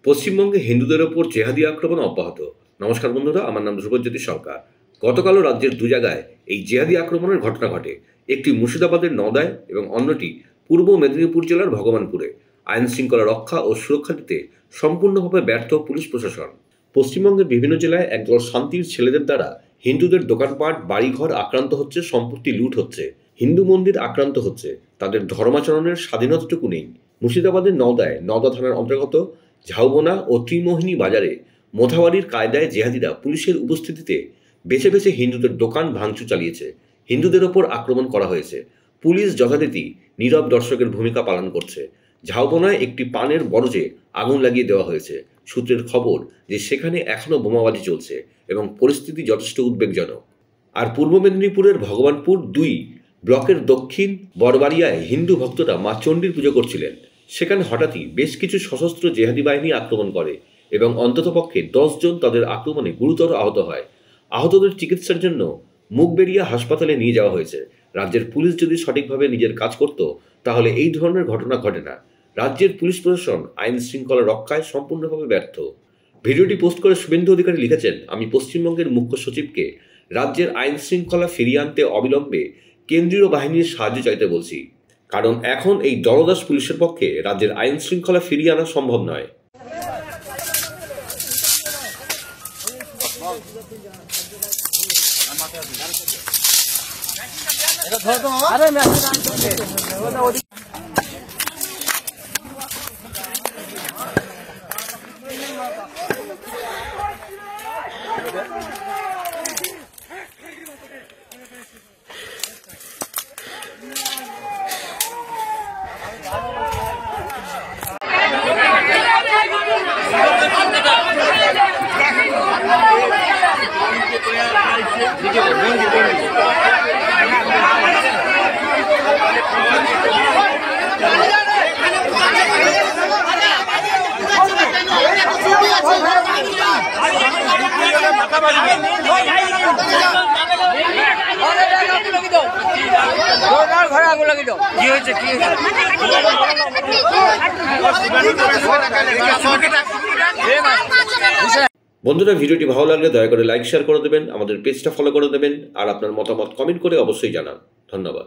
পশ্চিমবঙ্গে হিন্দুদের ওপর জেহাদি আক্রমণ অব্যাহত। নমস্কার বন্ধুরা, আমার নাম ধ্রুবজ্যোতি সরকার। গতকালও রাজ্যের দু জায়গায় এই জেহাদি আক্রমণের ঘটনা ঘটে। একটি মুর্শিদাবাদের নওদায় এবং অন্যটি পূর্ব মেদিনীপুর জেলার ভগবানপুরে। আইন শৃঙ্খলা রক্ষা ও সুরক্ষা দিতে সম্পূর্ণভাবে ব্যর্থ পুলিশ প্রশাসন। পশ্চিমবঙ্গের বিভিন্ন জেলায় একদল শান্তির ছেলেদের দ্বারা হিন্দুদের দোকানপাট, বাড়িঘর আক্রান্ত হচ্ছে, সম্পত্তি লুট হচ্ছে, হিন্দু মন্দির আক্রান্ত হচ্ছে, তাদের ধর্মাচরণের স্বাধীনতাটুকু নেই। মুর্শিদাবাদের নওদা থানার অন্তর্গত ঝাউবনা ও ত্রিমোহিনী বাজারে মোথাবাড়ির কায়দায় জেহাদিরা পুলিশের উপস্থিতিতে বেছে বেছে হিন্দুদের দোকান ভাঙচুর চালিয়েছে। হিন্দুদের ওপর আক্রমণ করা হয়েছে। পুলিশ যথারীতি নীরব দর্শকের ভূমিকা পালন করছে। ঝাউবনায় একটি পানের বরজে আগুন লাগিয়ে দেওয়া হয়েছে। সূত্রের খবর যে সেখানে এখনও বোমাবাজি চলছে এবং পরিস্থিতি যথেষ্ট উদ্বেগজনক। আর পূর্ব মেদিনীপুরের ভগবানপুর 2 ব্লকের দক্ষিণ বড়বাড়িয়ায় হিন্দু ভক্তরা মা চণ্ডীর পুজো করছিলেন। সেখানে হঠাৎই বেশ কিছু সশস্ত্র জেহাদি বাহিনী আক্রমণ করে এবং অন্ততপক্ষে 10 জন তাদের আক্রমণে গুরুতর আহত হয়। আহতদের চিকিৎসার জন্য মুগবেড়িয়া হাসপাতালে নিয়ে যাওয়া হয়েছে। রাজ্যের পুলিশ যদি সঠিকভাবে নিজের কাজ করত তাহলে এই ধরনের ঘটনা ঘটে না। রাজ্যের পুলিশ প্রশাসন আইন শৃঙ্খলা রক্ষায় সম্পূর্ণভাবে ব্যর্থ। ভিডিওটি পোস্ট করে শুভেন্দু অধিকারী লিখেছেন, আমি পশ্চিমবঙ্গের মুখ্য সচিবকে রাজ্যের আইন শৃঙ্খলা ফিরিয়ে আনতে অবিলম্বে কেন্দ্রীয় বাহিনীর সাহায্য চাইতে বলছি, কারণ এখন এই দলদাস পুলিশের পক্ষে রাজ্যের আইন শৃঙ্খলা ফিরিয়ে আনা সম্ভব নয়। বন্ধুরা, ভিডিওটি ভালো লাগলে দয়া করে লাইক শেয়ার করে দেবেন, আমাদের পেজটা ফলো করে দেবেন আর আপনার মতামত কমেন্ট করে অবশ্যই জানান। ধন্যবাদ।